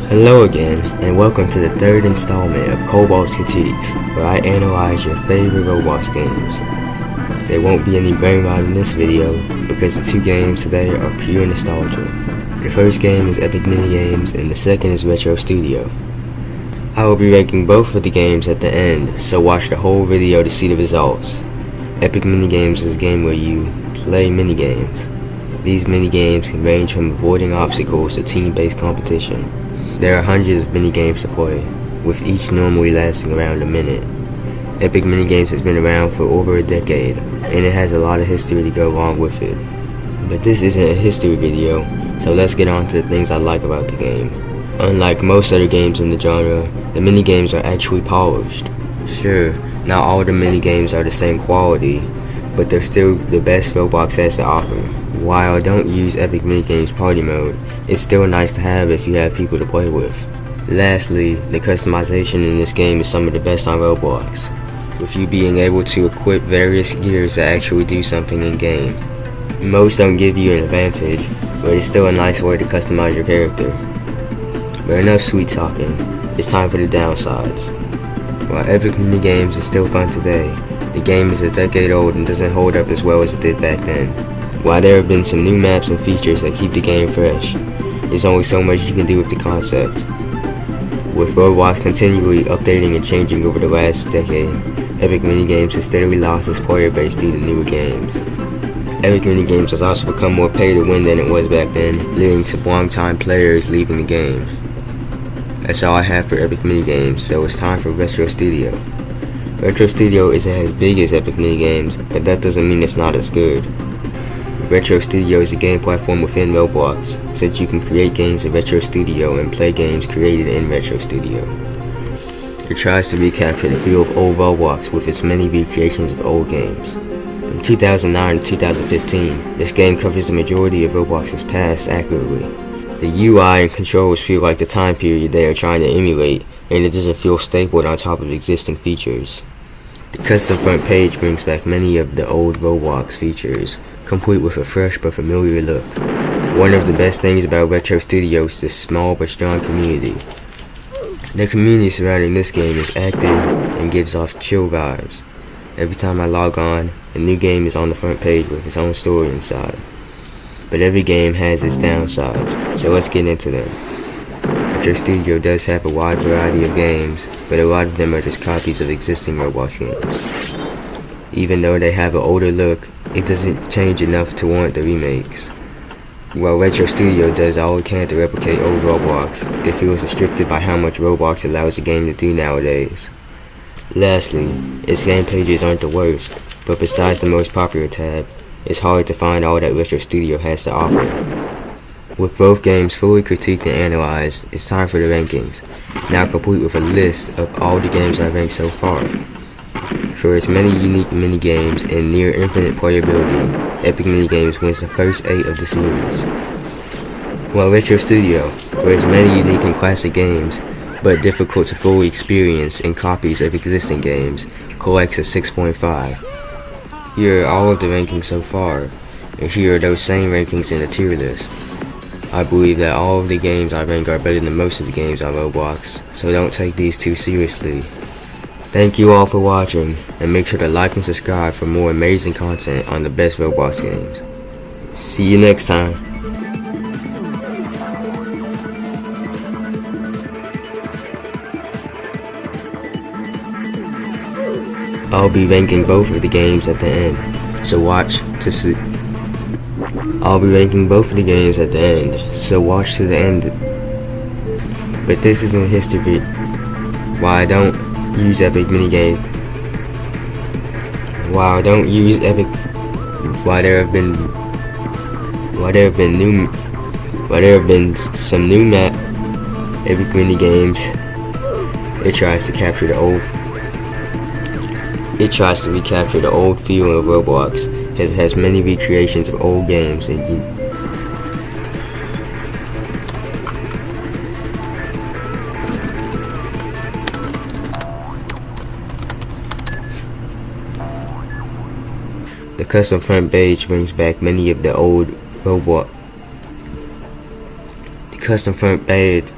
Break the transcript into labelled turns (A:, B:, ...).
A: Hello again, and welcome to the third installment of Cobalt's Critiques, where I analyze your favorite Roblox games. There won't be any brain rot in this video, because the two games today are pure nostalgia. The first game is Epic Minigames, and the second is Retro Studio. I will be ranking both of the games at the end, so watch the whole video to see the results. Epic Minigames is a game where you play minigames. These minigames can range from avoiding obstacles to team-based competition. There are hundreds of minigames to play, with each normally lasting around a minute. Epic Minigames has been around for over a decade, and it has a lot of history to go along with it. But this isn't a history video, so let's get on to the things I like about the game. Unlike most other games in the genre, the minigames are actually polished. Sure, not all the minigames are the same quality, but they're still the best Roblox has to offer. While I don't use Epic Minigames Party Mode, it's still nice to have if you have people to play with. Lastly, the customization in this game is some of the best on Roblox, with you being able to equip various gears that actually do something in game. Most don't give you an advantage, but it's still a nice way to customize your character. But enough sweet talking, it's time for the downsides. While Epic Minigames is still fun today, the game is a decade old and doesn't hold up as well as it did back then. While there have been some new maps and features that keep the game fresh, there's only so much you can do with the concept. With Roblox continually updating and changing over the last decade, Epic Minigames has steadily lost its player base due to newer games. Epic Minigames has also become more pay to win than it was back then, leading to long-time players leaving the game. That's all I have for Epic Minigames, so it's time for Retro Studio. Retro Studio isn't as big as Epic Minigames, but that doesn't mean it's not as good. Retro Studio is a game platform within Roblox, since you can create games in Retro Studio and play games created in Retro Studio. It tries to recapture the feel of old Roblox with its many recreations of old games. From 2009 to 2015, this game covers the majority of Roblox's past accurately. The UI and controls feel like the time period they are trying to emulate, and it doesn't feel stapled on top of existing features. The custom front page brings back many of the old Roblox features, complete with a fresh but familiar look. One of the best things about Retro Studio is this small but strong community. The community surrounding this game is active and gives off chill vibes. Every time I log on, a new game is on the front page with its own story inside. But every game has its downsides, so let's get into them. Retro Studio does have a wide variety of games, but a lot of them are just copies of existing Roblox games. Even though they have an older look, it doesn't change enough to warrant the remakes. While Retro Studio does all it can to replicate old Roblox, it feels restricted by how much Roblox allows the game to do nowadays. Lastly, its game pages aren't the worst, but besides the most popular tab, it's hard to find all that Retro Studio has to offer. With both games fully critiqued and analyzed, it's time for the rankings, now complete with a list of all the games I've ranked so far. For its many unique mini-games and near infinite playability, Epic Minigames wins the first 8 of the series. While Retro Studio, for its many unique and classic games, but difficult to fully experience and copies of existing games, collects a 6.5. Here are all of the rankings so far, and here are those same rankings in the tier list. I believe that all of the games I rank are better than most of the games on Roblox, so don't take these too seriously. Thank you all for watching, and make sure to like and subscribe for more amazing content on the best Roblox games. See you next time. I'll be ranking both of the games at the end, so watch to see. I'll be ranking both of the games at the end, so watch to the end. But this isn't history. Why I don't use Epic Minigames. While I don't use Epic, while there have been some new map Epic Minigames, it tries to recapture the old feel of Roblox. It has many recreations of old games and the custom front page brings back many of the old Roblox. The custom front page